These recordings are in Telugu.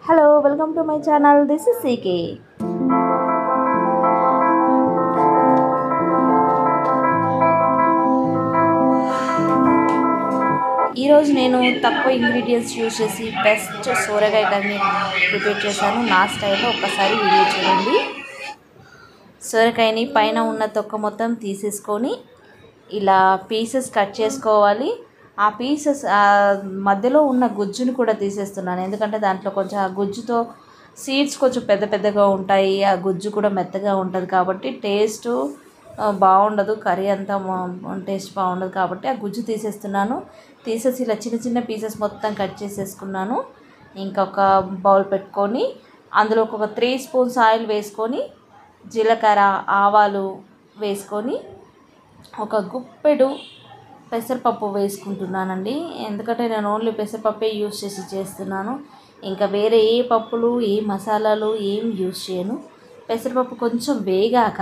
Hello, welcome to my channel. This is CK. ఈరోజు నేను తక్కువ ఇంగ్రీడియంట్స్ యూజ్ చేసి బెస్ట్ సోరకాయ కర్రీ ప్రిపేర్ చేశాను నా స్టైల్లో. ఒక్కసారి వీడియో చూడండి. సోరకాయని పైన ఉన్న తొక్క మొత్తం తీసేసుకొని ఇలా పీసెస్ కట్ చేసుకోవాలి. ఆ పీసెస్ మధ్యలో ఉన్న గుజ్జుని కూడా తీసేస్తున్నాను, ఎందుకంటే దాంట్లో కొంచెం ఆ గుజ్జుతో సీడ్స్ కొంచెం పెద్ద పెద్దగా ఉంటాయి, ఆ గుజ్జు కూడా మెత్తగా ఉంటుంది కాబట్టి టేస్ట్ బాగుండదు, కర్రీ అంతా టేస్ట్ బాగుండదు కాబట్టి ఆ గుజ్జు తీసేస్తున్నాను. తీసేసి ఇలా చిన్న చిన్న పీసెస్ మొత్తం కట్ చేసేసుకున్నాను. ఇంకొక బౌల్ పెట్టుకొని అందులో ఒక 3 స్పూన్స్ ఆయిల్ వేసుకొని జీలకర్ర ఆవాలు వేసుకొని ఒక గుప్పెడు పెసరపప్పు వేసుకుంటున్నానండి. ఎందుకంటే నేను ఓన్లీ పెసరపప్పే యూజ్ చేసి చేస్తున్నాను, ఇంకా వేరే ఏ పప్పులు ఏ మసాలాలు ఏం యూజ్ చేయను. పెసరపప్పు కొంచెం వేగాక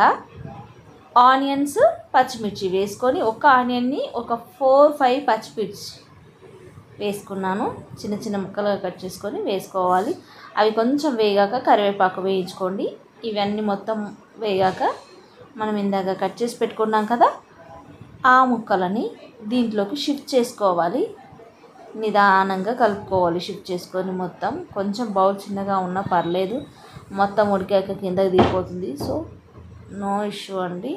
ఆనియన్స్ పచ్చిమిర్చి వేసుకొని ఒక ఆనియన్ని ఒక 4-5 పచ్చిమిర్చి వేసుకున్నాను, చిన్న చిన్న ముక్కలుగా కట్ చేసుకొని వేసుకోవాలి. అవి కొంచెం వేగాక కరివేపాకు వేయించుకోండి. ఇవన్నీ మొత్తం వేగాక మనం ఇందాక కట్ చేసి పెట్టుకున్నాం కదా, ఆ ముక్కలని దీంట్లోకి షిఫ్ట్ చేసుకోవాలి. నిదానంగా కలుపుకోవాలి షిఫ్ట్ చేసుకొని. మొత్తం కొంచెం బౌల్ చిన్నగా ఉన్నా పర్లేదు, మొత్తం ఉడికాక కిందకి దిగిపోతుంది. సో నో ఇష్యూ అండి,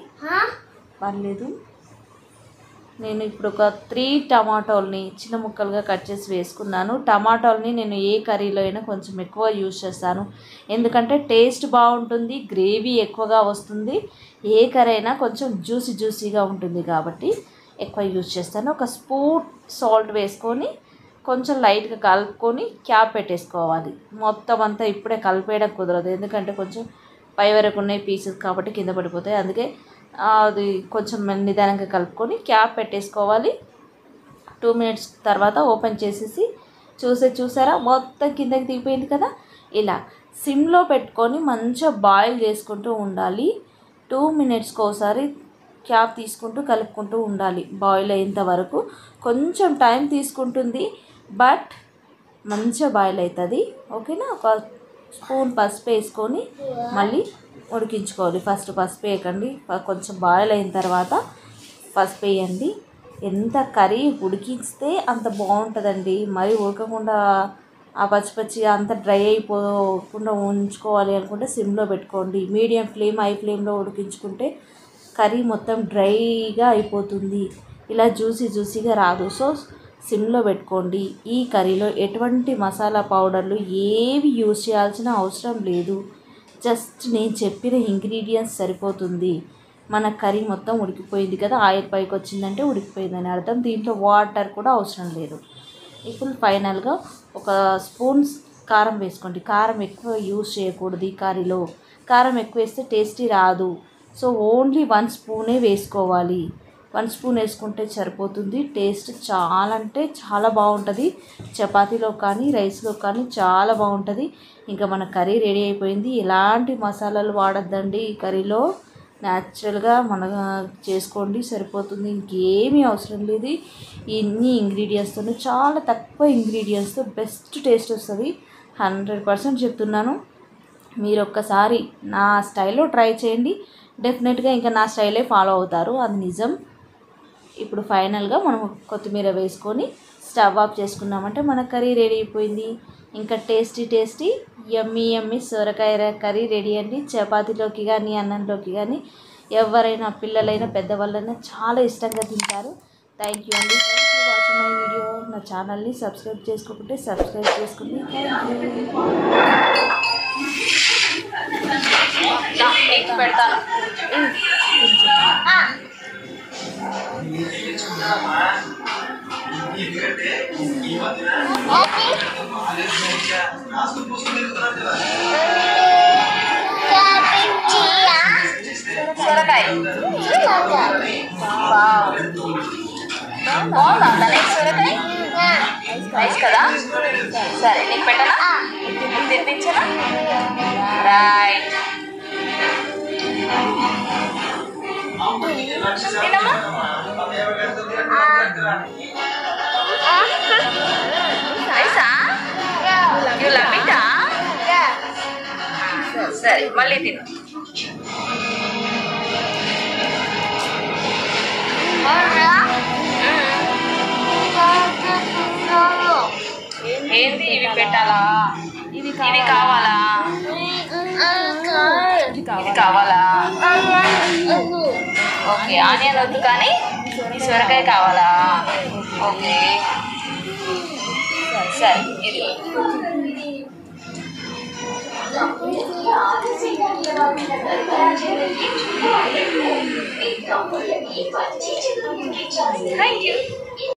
పర్లేదు. నేను ఇప్పుడు ఒక 3 టమాటోల్ని చిన్న ముక్కలుగా కట్ చేసి వేసుకున్నాను. టమాటోల్ని నేను ఏ కర్రీలో అయినా కొంచెం ఎక్కువ యూజ్ చేస్తాను, ఎందుకంటే టేస్ట్ బాగుంటుంది, గ్రేవీ ఎక్కువగా వస్తుంది. ఏ కర్రీ అయినా కొంచెం జ్యూసీగా ఉంటుంది కాబట్టి ఎక్కువ యూజ్ చేస్తాను. ఒక స్పూన్ సాల్ట్ వేసుకొని కొంచెం లైట్గా కలుపుకొని క్యాప్ పెట్టేసుకోవాలి. మొత్తం అంతా ఇప్పుడే కలిపేయడం కుదరదు, ఎందుకంటే కొంచెం పై వరకు ఉన్నాయి పీసెస్ కాబట్టి కింద పడిపోతాయి. అందుకే అది కొంచెం నిదానంగా కలుపుకొని క్యాప్ పెట్టేసుకోవాలి. 2 మినిట్స్ తర్వాత ఓపెన్ చేసేసి చూసారా మొత్తం కిందకి దిగిపోయింది కదా. ఇలా సిమ్లో పెట్టుకొని మంచిగా బాయిల్ చేసుకుంటూ ఉండాలి. 2 మినిట్స్కి ఒకసారి క్యాప్ తీసుకుంటూ కలుపుకుంటూ ఉండాలి. బాయిల్ అయ్యేంత వరకు కొంచెం టైం తీసుకుంటుంది, బట్ మంచిగా బాయిల్ అవుతుంది. ఓకేనా. ఒక స్పూన్ పసుపు వేసుకొని మళ్ళీ ఉడికించుకోవాలి. ఫస్ట్ పసుపు వేయకండి, కొంచెం బాయిల్ అయిన తర్వాత పసుపు వేయండి. ఎంత కర్రీ ఉడికిస్తే అంత బాగుంటుందండి. మరి ఉడకకుండా ఆ పచ్చి అంత డ్రై అయిపోకుండా ఉంచుకోవాలి అనుకుంటే సిమ్లో పెట్టుకోండి. మీడియం ఫ్లేమ్ హై ఫ్లేమ్లో ఉడికించుకుంటే కర్రీ మొత్తం డ్రైగా అయిపోతుంది, ఇలా జ్యూసీగా రాదు. సో సిమ్లో పెట్టుకోండి. ఈ కర్రీలో ఎటువంటి మసాలా పౌడర్లు ఏవి యూజ్ చేయాల్సిన అవసరం లేదు, జస్ట్ నేను చెప్పిన ఇంగ్రీడియంట్స్ సరిపోతుంది. మన కర్రీ మొత్తం ఉడికిపోయింది కదా, ఆయిల్ పైకి వచ్చిందంటే ఉడికిపోయిందని అర్థం. దీంట్లో వాటర్ కూడా అవసరం లేదు. ఇప్పుడు ఫైనల్గా ఒక స్పూన్ కారం వేసుకోండి. కారం ఎక్కువ యూజ్ చేయకూడదు ఈ కర్రీలో, కారం ఎక్కువ వేస్తే టేస్టీ రాదు. సో ఓన్లీ 1 స్పూనే వేసుకోవాలి. 1 స్పూన్ వేసుకుంటే సరిపోతుంది. టేస్ట్ చాలా అంటే చాలా బాగుంటుంది. చపాతీలో కానీ రైస్లో కానీ చాలా బాగుంటుంది. ఇంకా మన కర్రీ రెడీ అయిపోయింది. ఎలాంటి మసాలాలు వాడద్దండి ఈ కర్రీలో, న్యాచురల్గా మన చేసుకోండి సరిపోతుంది. ఇంకేమీ అవసరం లేదు. ఇన్ని ఇంగ్రీడియంట్స్తో, చాలా తక్కువ ఇంగ్రీడియంట్స్తో బెస్ట్ టేస్ట్ వస్తుంది. 100% చెప్తున్నాను. మీరు ఒక్కసారి నా స్టైల్లో ట్రై చేయండి, డెఫినెట్గా ఇంకా నా స్టైలే ఫాలో అవుతారు, అది నిజం. ఇప్పుడు ఫైనల్గా మనం కొత్తిమీర వేసుకొని స్టవ్ ఆఫ్ చేసుకున్నామంటే మన కర్రీ రెడీ అయిపోయింది. ఇంకా టేస్టీ యమ్మీ సొరకాయ కర్రీ రెడీ అండి. చపాతీలోకి కానీ అన్నంలోకి కానీ ఎవరైనా పిల్లలైనా పెద్దవాళ్ళైనా చాలా ఇష్టంగా తింటారు. థ్యాంక్ యూ అండి. Thank you watching my video. నా ఛానల్ని సబ్స్క్రైబ్ చేసుకోకుంటే సబ్స్క్రైబ్ చేసుకోండి. Thank you. పెడతాను. సొరకాయ బాగుందా నీకు సొరకాయ? నైస్ కదా. సరే నీకు పెట్టనా, తినిపించనా? రైట్. తినమ్మా. నైసా? You love it, huh? సరే మళ్ళీ తిను. ఏంటి ఇవి పెట్టాలా? ఇవి కావాలా? ఇది కావాలా? ఓకే, ఆనియన్ వద్దు కానీ సొరకాయ కావాలా? ఓకే సరే ఇది థ్యాంక్ యూ.